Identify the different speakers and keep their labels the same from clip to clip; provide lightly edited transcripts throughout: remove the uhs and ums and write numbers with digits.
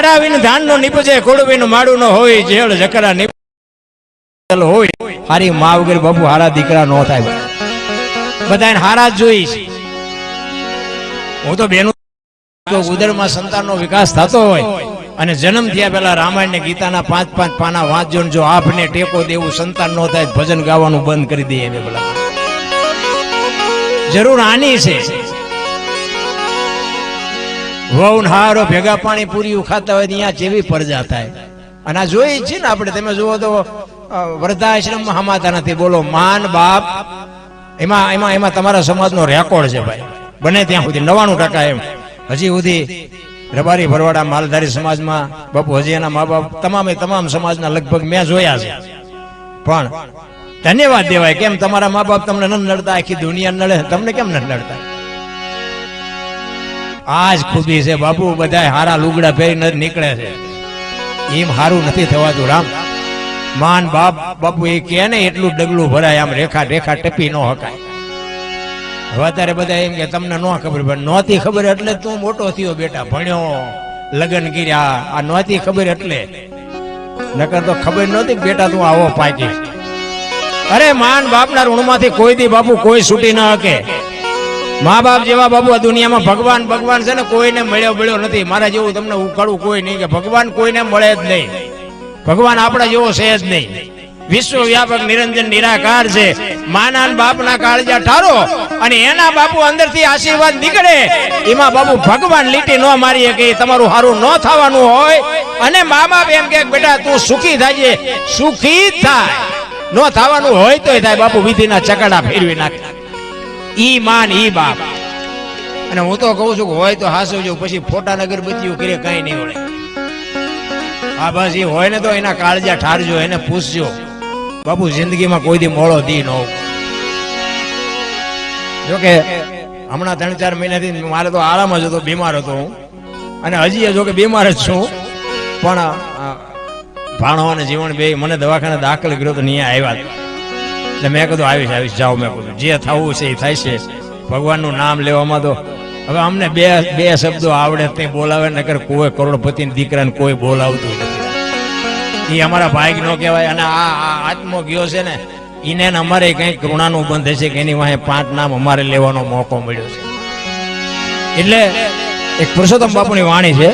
Speaker 1: હારાવીને ધાન નો નીપજે કુડવીન માડું નો હોય જેળ જકરા નીપજેલ હોય હારી મા વગર બાપુ હારા દીકરા નો થાય બધાને હારા જ જોઈશ હું તો બેનું ઉદરમાં સંતાનનો વિકાસ થતો હોય અને જન્મ થયા પહેલા રામાયણ ને ગીતાના 5-5 પાના વાંચજો જો આપને ટેકો દેવું સંતાન નો થાય ભજન ગાવાનું બંધ કરી દઈએ હવે ભલા જરૂર આની છે વહુ હારો ભેગા પાણી પૂરી ખાતા હોય ત્યાં જેવી પરજા થાય અને આ જોઈ છે ને આપણે તમે જુઓ તો વૃદ્ધાશ્રમમાં હમાતા નથી બોલો માન બાપ એમાં તમારા સમાજનો રેકોર્ડ છે ભાઈ બને ત્યાં સુધી 99% એમ હજી સુધી રબારી ભરવાડા માલધારી સમાજમાં બાપુ હજી એના મા બાપ તમામ સમાજના લગભગ મેં જોયા છે પણ ધન્યવાદ દેવાય કેમ તમારા મા બાપ તમને ન નડતા આખી દુનિયા નડે તમને કેમ ન નડતા આજ ખૂબી છે બાપુ બધા હારા લુગડા પહેરીને નીકળે છે એમ હારું નથી થવાતું રામ માન બાપ બાપુ એ કે ને એટલું ડગલું ભરાય આમ રેખા ટપી ન હકાય હવે અત્યારે બધા એમ કે તમને ન ખબર પડે નહોતી ખબર એટલે તું મોટો થયો બેટા ભણ્યો લગ્ન કર્યા આ નહોતી ખબર એટલે નકર તો ખબર નહોતી બેટા તું આવો પાકી અરે માન બાપના ઋણમાંથી કોઈ દી બાપુ કોઈ છૂટી ન હકે મા બાપ જેવા બાપુ આ દુનિયામાં ભગવાન છે ને કોઈને મળ્યો નથી મારા જેવું તમને ઉખાડું કોઈ નહીં કે ભગવાન કોઈને મળે જ નહીં ભગવાન આપણા જેવો છે જ નહીં વિશ્વવ્યાપક નિરંજન નિરાકાર છે માના બાપના કાળજા ઠારો અને એના બાપુ અંદરથી આશીર્વાદ નીકળે એમાં બાપુ ભગવાન લીટી ન મારી કે તમારું હારું ન થવાનું હોય અને મા બાપ એમ કે બેટા તું સુખી થાજે સુખી થાય ન થવાનું હોય તોય થાય બાપુ વિધિના ચકડા ફેરવી નાખે ઈ માન ઈ બાપ અને હું તો કહું છું કે હોય તો હાસવજો પછી ફોટા અગરબત્તીઓ કરે કઈ નહીં વળે હા બસ એ હોય ને તો એના કાળજા ઠારજો એને પૂછજો બાપુ જિંદગીમાં કોઈ દી મોળો દી ન જોકે હમણાં 3-4 મહિનાથી મારે તો આરામ જ હતો બીમાર હતો હું અને હજી જો કે બીમાર જ છું પણ ભાણો અને જીવન બે મને દવાખાને દાખલ કર્યો તો અહીંયા આવ્યા એટલે મેં કીધું આવીશ જાઓ મેં કીધું જે થવું છે એ થાય છે ભગવાનનું નામ લેવામાં તો હવે અમને બે શબ્દો આવડે તે બોલાવે નકર કોઈ કરોડપતિના દીકરાને કોઈ બોલાવતું નથી એ અમારા ભાઈ નો કહેવાય અને આ આત્મો ગયો છે ને એને અમારે કઈ કરુણાનું બંધ છે કે એની વાહે 5 નામ અમારે લેવાનો મોકો મળ્યો છે એટલે એક પુરુષોત્તમ બાપુની વાણી છે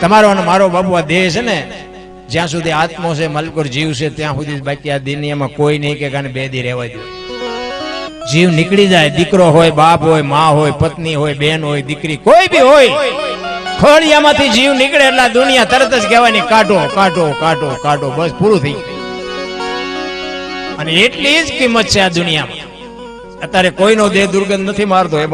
Speaker 1: તમારો અને મારો બાપુ આ દેહ છે ને જ્યાં સુધી આત્મો છે મલકોર જીવ છે ત્યાં સુધી બાકી આ દુનિયામાં કોઈ નહીં કે બે દી રહેવા દે જીવ નીકળી જાય દીકરો હોય બાપ હોય મા હોય પત્ની હોય બેન હોય દીકરી કોઈ બી હોય ખોળિયામાંથી જીવ નીકળે એટલે દુનિયા તરત જ કહેવાની કાઢો બસ પૂરું થઈ ગયું અને એટલી જ કિંમત છે આ દુનિયામાં અત્યારે કોઈનો દેહ દુર્ગંધ નથી મારતો એ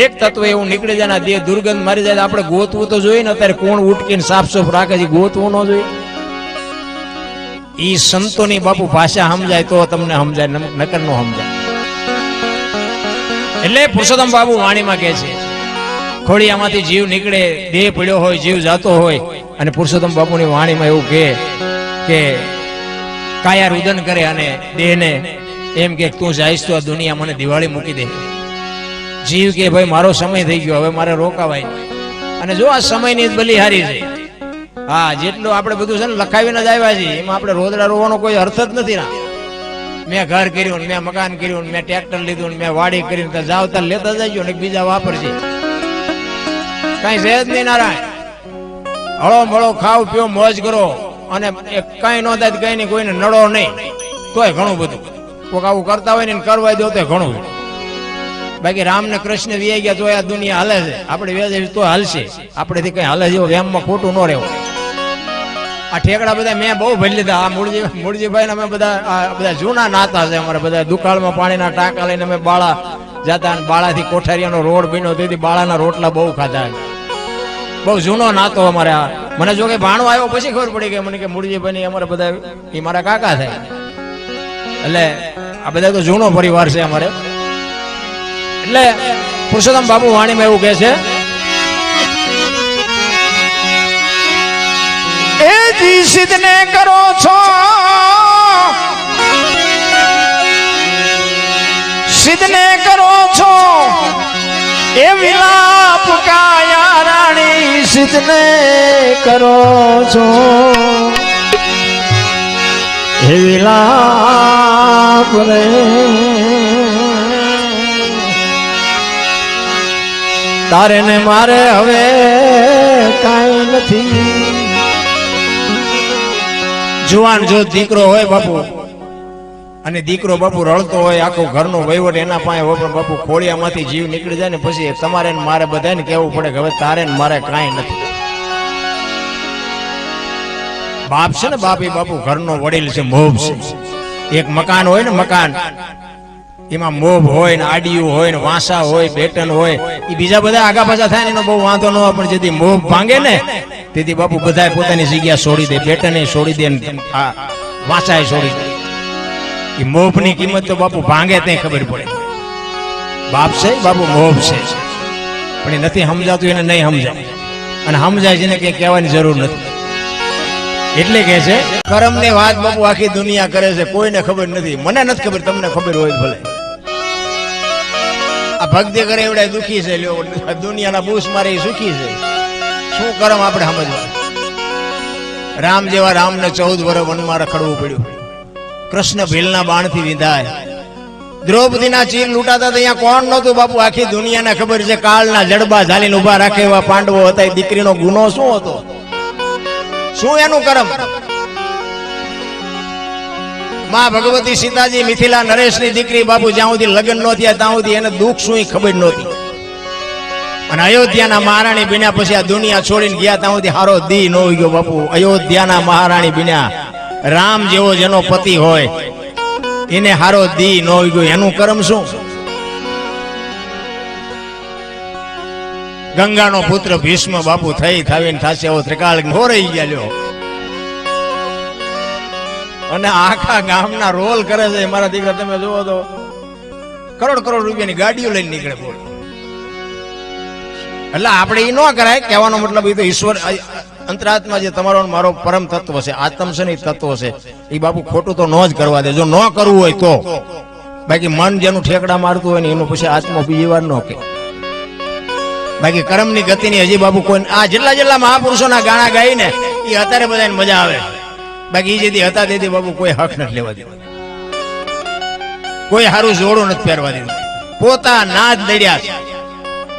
Speaker 1: એક તત્વ એવું નીકળી જાય દેહ દુર્ગંધ મારી જાય આપણે ગોતવું તો જોઈએ ને અત્યારે કોણ ઉટકીને સાફ રાખે છે ગોતવું ન જોઈએ ઈ સંતોની બાપુ ભાષા સમજાય તો તમને સમજાય નકર નો સમજાય એટલે પુરુષોત્તમ બાપુ વાણીમાં કહે છે ખોડિયામાંથી જીવ નીકળે દેહ પડ્યો હોય જીવ જાતો હોય અને પુરુષોત્તમ બાપુની વાણીમાં એવું કે કાયા રુદન કરે અને દેહને એમ કે તું જઈશ તો આ દુનિયા મને દિવાળી મૂકી દે જીવ કે ભાઈ મારો સમય થઈ ગયો હવે મારે રોકાવાય અને જો આ સમયની બલિહારી છે હા જેટલું આપણે બધું છે ને લખાવીને જ આવ્યા છીએ એમાં આપણે રોદડા રોવાનો કોઈ અર્થ જ નથી ના મેં ઘર કર્યું મેં મકાન કર્યું મેં ટ્રેક્ટર લીધું મેં વાડી કરી જાવતા લેતા જજો ને બીજા વાપરશે કઈ છે જ નહીં નારાયણ હળો મળો ખાવ પીઓ મોજ કરો અને કઈ ન થાય કઈ નહીં કોઈને નડો નહીં તોય ઘણું બધું કોઈક આવું કરતા હોય ને કરવા દો તો ઘણું બાકી રામ ને કૃષ્ણ વી ગયા તો આ દુનિયા હાલે છે આપણે વેજ તો હાલશે આપણેથી કઈ હાલે જેવો વેમમાં ખોટું ન રહેવું આ ઠેકડા બધા મેં બહુ ભરી લીધા આ મૂળજીભાઈ અમે બધા જૂના નાતા છે અમારા બધા દુકાળમાં પાણીના ટાંકા લઈને અમે બાળા જતા અને બાળાથી કોઠારીયાનો રોડ બન્યો તેથી બાળાના રોટલા બહુ ખાધા બહુ જૂનો નાતો અમારે આ મને જો કે ભાણો આવ્યો પછી ખબર પડી ગઈ મને કે મૂળજીભાઈ અમારા બધા એ મારા કાકા થાય એટલે આ બધા તો જૂનો પરિવાર છે અમારે એટલે પુરુષોત્તમ બાપુ વાણીમાં એવું કહે છે એ જી સિદ્ધને કરો છો સિદ્ધને કરો છો એ વિલાપ કાયા રાણી સિદ્ધને કરો છો હે વિલાપ રે તારે ને મારે હવે કાંઈ નથી જુવાન જો દીકરો હોય બાપુ અને દીકરો બાપુ રડતો હોય આખો ઘરનો વહીવટ એના પાસે હોય પણ બાપુ ખોળિયામાંથી જીવ નીકળી જાય ને પછી તમારે ને મારે બધાને કહેવું પડે કે હવે તારે ને મારે કાંઈ નથી બાપ છે ને બાપ એ બાપુ ઘરનો વડીલ છે મોભ છે એક મકાન હોય ને મકાન એમાં મોભ હોય ને આડિયું હોય ને વાંસા હોય બેટન હોય એ બીજા બધા આગા પાછા થાય ને એનો બહુ વાંધો ન હોય પણ જેથી મોભ ભાંગે ને તેથી બાપુ બધા પોતાની જગ્યા છોડી દે બેટને છોડી દે આ વાંસા છોડી દે એ મોભની કિંમત તો બાપુ ભાંગે ત્યાં ખબર પડે બાપ છે બાપુ મોભ છે પણ એ નથી સમજાતું એને નહીં સમજાય અને સમજાય છે ને કઈ કહેવાની જરૂર નથી એટલે કે છે કર્મની વાત બાપુ આખી દુનિયા કરે છે કોઈને ખબર નથી મને નથી ખબર તમને ખબર હોય ભલે આ ભક્તિ કરે એવડા દુખી છે લ્યો દુનિયાના બૂસ મારે સુખી છે શું કરમ આપણે સમજવા રામ જેવા રામને 14 વર્ષ વનમાં રખડવું પડ્યું કૃષ્ણ ભીલના બાણથી વિંધાય દ્રૌપદીના ચીર લૂંટાતા તો અહીંયા કોણ નહોતું બાપુ આખી દુનિયાને ખબર છે કાળના જડબા ઝાલીને ઉભા રાખે એવા પાંડવો હતા દીકરીનો ગુનો શું હતો શું એનું કરમ માં ભગવતી સીતાજી મિથિલા નરેશની દીકરી બાપુ જ્યાં સુધી લગ્ન ન થયા ત્યાં સુધી એને દુઃખ શું ખબર નહોતી અને અયોધ્યાના મહારાણી બન્યા પછી આ દુનિયા છોડીને ગયા ત્યાં સુધી હારો દી ન હોય ગયો બાપુ અયોધ્યાના મહારાણી બન્યા રામ જેવો જેનો પતિ હોય એને હારો દી ન હોય ગયો એનું કર્મ શું ગંગાનો પુત્ર ભીષ્મ બાપુ થઈ થાવીને થાશે એવો ત્રિકાળ હોરાઈ ગયા લ્યો અને આખા ગામના રોલ કરે છે મારા દીકરા તમે જુઓ તો કરોડ કરોડ રૂપિયાની ગાડીઓ લઈને નીકળે બોલ એટલે આપણે એ ન કરાય કહેવાનો મતલબ એ તો ઈશ્વર અંતરાત્મા જે તમારો મારો પરમ તત્વ છે આત્મ છે ને તત્વ છે એ બાપુ ખોટું તો ન જ કરવા દે જો ન કરવું હોય તો બાકી મન જેનું ઠેકડા મારતું હોય ને એનું પછી આત્મા બીજી વાર ન કે બાકી કર્મની ગતિની હજી બાપુ કોઈ આ જેટલા મહાપુરુષોના ગાણા ગાઈ ને એ અત્યારે બધાને મજા આવે બાકી એ જેથી હતા તેથી બાપુ કોઈ હક નથી લેવા દીધું કોઈ સારું જોડું નથી પહેરવા દીધું પોતા નાદ નડ્યા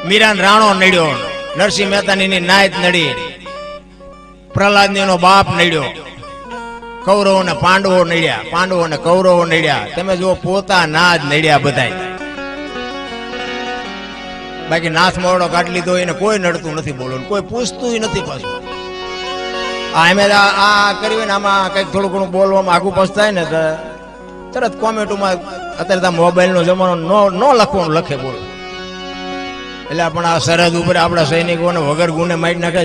Speaker 1: મીરાન રાણો નડ્યો નરસિંહ મહેતાની નાયત નડી પ્રહલાદ નો બાપ નડ્યો કૌરવો ને પાંડવો નડ્યા પાંડવો ને કૌરવો નડ્યા તમે જો પોતા નાદ નડ્યા બધા બાકી નાથ મોરડો કાઢી લીધો એને કોઈ નડતું નથી બોલો કોઈ પૂછતું નથી પાછું આ કર્યું ને આમાં કઈક થોડું ઘણું બોલવામાં આગુ પાછું થાય ને તરત કોમેન્ટમાં અત્યારે મોબાઈલ નો જમાનો ન લખવાનું લખે બોલો એટલે પણ આ સરહદ ઉપર આપણા સૈનિકોને વગર ગુને મારી નાખે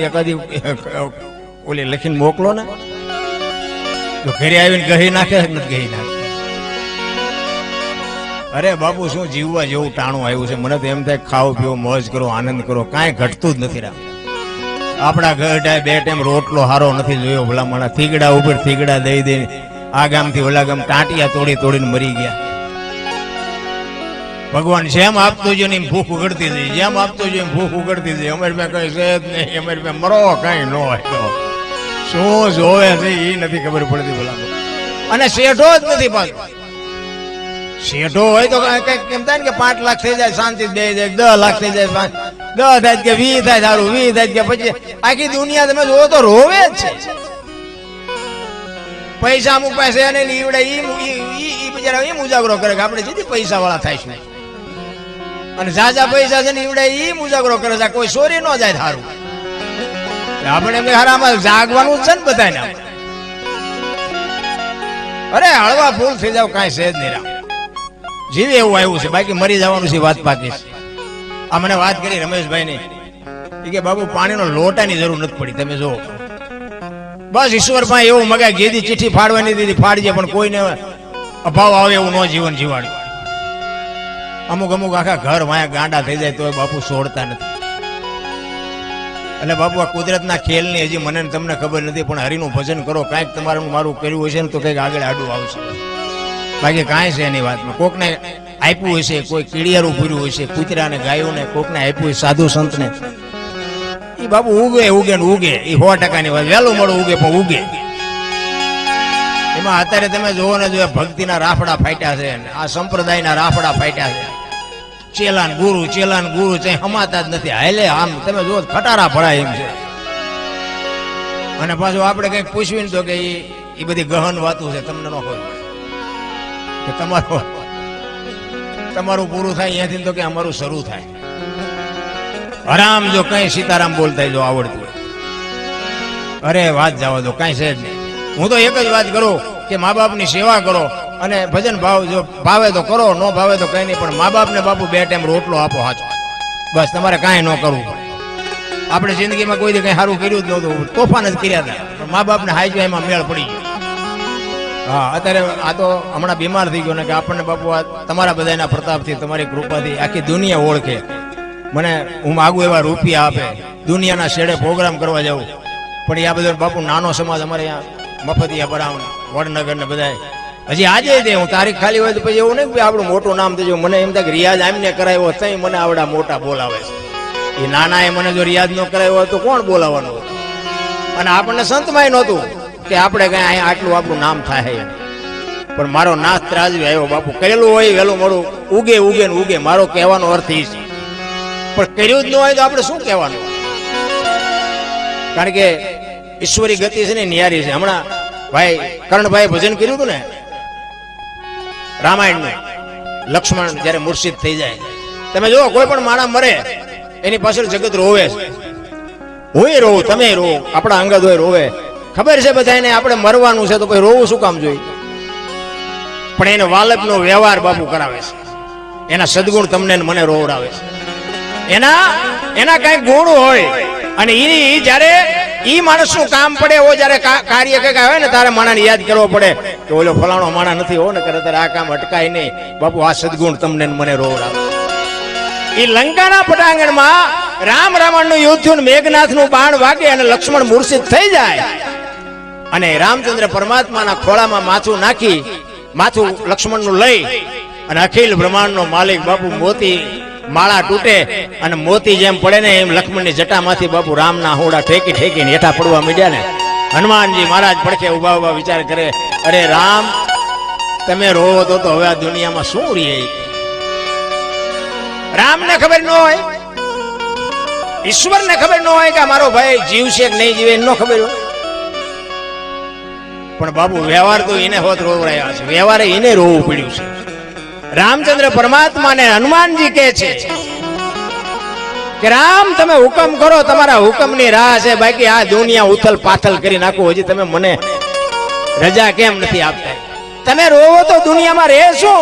Speaker 1: એકાદી ઓલી લખીને મોકલો ને તો ઘરે આવીને ગહી નાખે નથી ગહી નાખે અરે બાપુ શું જીવવા જેવું ટાણું આવ્યું છે મને તો એમ થાય ખાઓ પીવો મોજ કરો આનંદ કરો કાંઈ ઘટતું જ નથી આપણા ઘર બે ટાઈમ રોટલો હારો નથી જોયો ભલામણા થીગડા ઉપર થીગડા દઈ દઈને આ ગામથી ઓલા ગામ ટાંટિયા તોડીને મરી ગયા ભગવાન જેમ આપતો જો ને ભૂખ ઉગડતી જાય જેમ આપતો જો ભૂખ ઉગડતી જાય અમારી પાસે કઈ છે જ નહીં અમારી પાસે મરો કઈ ન હોય તો શું જોવે છે એ નથી ખબર પડતી ભલામણ અને શેઠો જ નથી પાછો શેઠો હોય તો કઈક કેમ થાય ને કે 5 લાખ થઈ જાય શાંતિ બે જાય 10 લાખ થઈ જાય 10 થાય કે 20 થાય સારું 20 થાય કે પછી આખી દુનિયા તમે જોવો તો રોવે જ છે પૈસા અમુક પાસે અને ઈવડે ઈ બિચારા એમ ઉજાગરો કરે કે આપણે સીધી પૈસા વાળા થાઈશું અને જાજા પૈસા છે ને ઈવડે ઈ ઉજાગરો કરે છે કોઈ ચોરી ન જાય સારું આપણે એમ હારામાં જાગવાનું જ છે ને બધાને અરે હળવા ફૂલ થઈ જાવ કાંઈ છે જ નહીં રામ જીવે એવું આવ્યું છે બાકી મરી જવાનું છે વાત પાકી છે આ મને વાત કરી રમેશભાઈ ની કે બાબુ પાણીનો લોટાની જરૂર નથી પડી તમે જો બસ ઈશ્વર પાસે એવું મગાય જેદી ચિઠ્ઠી ફાડવાની દીધી ફાડજે પણ કોઈને અભાવ આવે એવું ન જીવન જીવાડ્યું અમુક આખા ઘર વાયા ગાંડા થઈ જાય તો બાપુ છોડતા નથી એટલે બાપુ આ કુદરતના ખેલની હજી મને તમને ખબર નથી પણ હરિનું ભજન કરો કાંઈક તમારું મારું કર્યું હશે ને તો કંઈક આગળ આડું આવશે બાકી કાંઈ છે એની વાતમાં કોકને આપ્યું હશે કોઈ કીડિયારું પૂર્યું હશે કૂતરાને ગાયોને કોકને આપ્યું હોય સાધુ સંતને એ બાપુ ઉગે ઉગે ને ઉગે, એ 100%ની વાત, વહેલું મોડું ઉગે પણ ઉગે. એમાં અત્યારે તમે જોવો ને જો ભક્તિના રાફડા ફાટ્યા છે, આ સંપ્રદાયના રાફડા ફાટ્યા છે. ચેલાન ગુરુ છે, હમાતા જ નથી. હાલે આમ તમે જો ખટારા ભરાય એમ છે. અને પાછું આપણે કઈક પૂછવી ને તો કે એ બધી ગહન વાતો છે, તમને ન ખબર કે તમારું પૂરું થાય અહીંયાથી તો કે અમારું શરૂ થાય. હરામ જો કઈ સીતારામ બોલતા જો આવડતું હોય, અરે વાત જવા દો, કઈ છે જ નહીં. હું તો એક જ વાત કરું કે મા બાપની સેવા કરો અને ભજન ભાવ જો ભાવે તો કરો, ન ભાવે તો કઈ નહીં, પણ મા બાપને બાપુ 2 ટાઈમ રોટલો આપો સાચો. બસ તમારે કાંઈ ન કરવું પડે. આપણે જિંદગીમાં કોઈ કઈ સારું કર્યું જ નહોતું, તોફાન જ કર્યા હતા, પણ મા બાપને હાઈજો એમાં મેળ પડી ગયો. હા, અત્યારે આ તો હમણાં બીમાર થઈ ગયો ને કે આપણને બાપુ આ તમારા બધાના પ્રતાપથી, તમારી કૃપાથી આખી દુનિયા ઓળખે. મને હું માગું એવા રૂપિયા આપે, દુનિયાના શેડે પ્રોગ્રામ કરવા જાઉં, પણ આ બધો બાપુ નાનો સમાજ અમારે અહીંયા મફતિયા બરાવણ વડનગર ને બધા હજી આજે દે. હું તારીખ ખાલી હોય તો પછી એવું નહીં કે આપણું મોટું નામ થયું. મને એમ થાય કે રિયાઝ આમને કરાવ્યો તઈ મને આવડા મોટા બોલાવે છે. એ નાના એ મને જો રિયાઝ ન કરાવ્યો તો કોણ બોલાવવાનું? અને આપણને સંતમાંય નહોતું કે આપણે કઈ અહીંયા આટલું આપણું નામ થાય. પણ મારો નાથ ત્રાજવી આવ્યો બાપુ. કરેલું હોય વહેલું મોડું ઉગે ઉગે ને ઉગે, મારો કહેવાનો અર્થ એ છે. પણ કર્યું જ ન હોય તો આપણે શું કહેવાનું? કારણ કે ઈશ્વરી ગતિ છે ને નિયારી છે. હમણાં ભાઈ કર્ણભાઈ ભજન કર્યું હતું ને રામાયણનું, લક્ષ્મણ જયારે મુર્શિદ થઈ જાય, તમે જો કોઈ પણ માણસ મરે એની પાછળ જગત રોવે છે. હું રોવું, તમે રોવો, આપણા અંગત હોય રોવે. ખબર છે બધાને આપણે મરવાનું છે તો પછી રોવું શું કામ જોઈએ? પણ એને વાલકનો વ્યવહાર બાપુ કરાવે છે. એના સદગુણ તમને મને રોવડાવે છે. એના કઈ ગુણ હોય અને એ જયારે ઈ માણસનું કામ પડે એવો જયારે કાર્ય કઈક આવે ને તારે માણસને યાદ કરવો પડે કે ઓલો ફલાણો માણસ નથી હો ને કરે તારે આ કામ અટકાય નહીં. બાપુ આ સદગુણ તમને મને રોવડાવે. એ લંકાના પટાંગણમાં રામ રાવણનું યુદ્ધ થયું, મેઘનાથનું બાણ વાગે અને લક્ષ્મણ મૂર્છિત થઈ જાય અને રામચંદ્ર પરમાત્માના ખોળામાં માથું નાખી, માથું લક્ષ્મણનું લઈ અને અખિલ બ્રહ્માંડનો માલિક બાપુ મોતી માળા તૂટે અને મોતી જેમ પડે ને એમ લક્ષ્મણની જટામાંથી બાપુ રામના હોડા ઠેકી ઠેકીને હેઠા પડવા માંડ્યા ને. હનુમાનજી મહારાજ પડખે ઉભા ઉભા વિચાર કરે, અરે રામ તમે રોવો તો હવે આ દુનિયામાં શું રહે? રામને ખબર ન હોય, ઈશ્વરને ખબર ન હોય કે મારો ભાઈ જીવશે કે નહીં જીવે, ન ખબર હોય. પણ બાપુ વ્યવહાર તો એને હોત રોવડાયા છે, વ્યવહારે એને રોવું પડ્યું છે. રામચંદ્ર પરમાત્માને હનુમાનજી કહે છે કે રામ તમે હુકમ કરો, તમારા હુકમની રાહ છે, બાકી આ દુનિયા ઉથલ પાથલ કરી નાખો. હજી તમે મને રજા કેમ નથી આપતા? તમે રોવો તો દુનિયામાં રહેશો.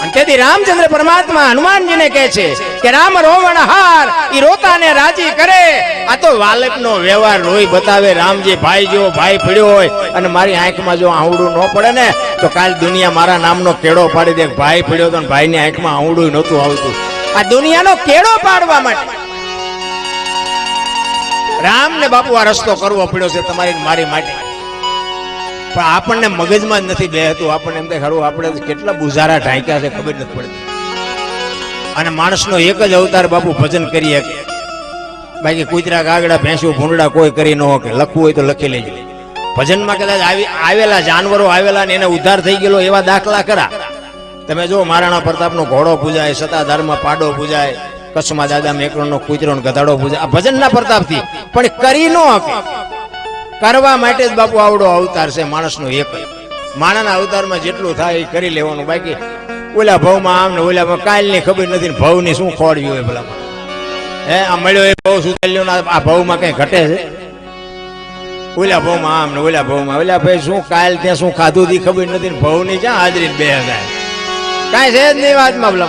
Speaker 1: અને તેથી રામચંદ્ર પરમાત્મા હનુમાનજીને કહે છે કે રામ રોવણ હાર ઈ રોતાને રાજી કરે. આ તો વાલકનો વ્યવહાર રોઈ બતાવે. રામજી ભાઈ જો ભાઈ પડ્યો હોય અને મારી આંખમાં જો આંવડું ન પડે ને તો કાલ દુનિયા મારા નામનો કેળો પાડી દે. ભાઈ પડ્યો તો ભાઈની આંખમાં આંવડું નહોતું આવતું. આ દુનિયાનો કેળો પાડવા માટે રામને બાપુ આ રસ્તો કરવો પડ્યો છે તમારી મારી માટે. પણ આપણને મગજમાં જ નથી બેહતું. આપણને એમ થાય ખરું આપણે કેટલા બુઝારા ઢાંક્યા છે ખબર નથી પડતી. અને માણસનો એક જ અવતાર બાપુ ભજન કરીએ, બાકી કૂતરા કાગડા ભેંસું ભૂંડડા કોઈ કરી ન શકે. લખવું હોય તો લખી લેજો. ભજનમાં કદાચ આવેલા જાનવરો આવેલા ને એને ઉદ્ધાર થઈ ગયેલો એવા દાખલા ખરા. તમે જો મહારાણા પ્રતાપનો ઘોડો પૂજાય, સતાધારમાં પાડો પૂજાય, કચ્છમાં દાદા મેકરણનો કૂતરો ગધાડો પૂજાય, આ ભજનના પ્રતાપથી. પણ કરી ન શકે. કરવા માટે જ બાપુ આવડો અવતાર છે માણસનો એક જ. માણાના અવતારમાં જેટલું થાય એ કરી લેવાનું. બાકી ઓલા ભાવમાં આમ ને ઓલા કાલની ખબર નથી ને ભાવની શું ખોડવી હોય ભલામાં. આ મળ્યો એ ભાવ સુધાર્યો, આ ભાવમાં કઈ ઘટે છે? ઓલા ભાવમાં આમ ને ઓલા ભાવમાં ઓલા ભાઈ શું કાલ ત્યાં શું ખાધું હતી ખબર નથી ને ભાવની ક્યાં હાજરી 2000 કાંઈ છે જ નહીં વાતમાં ભલા.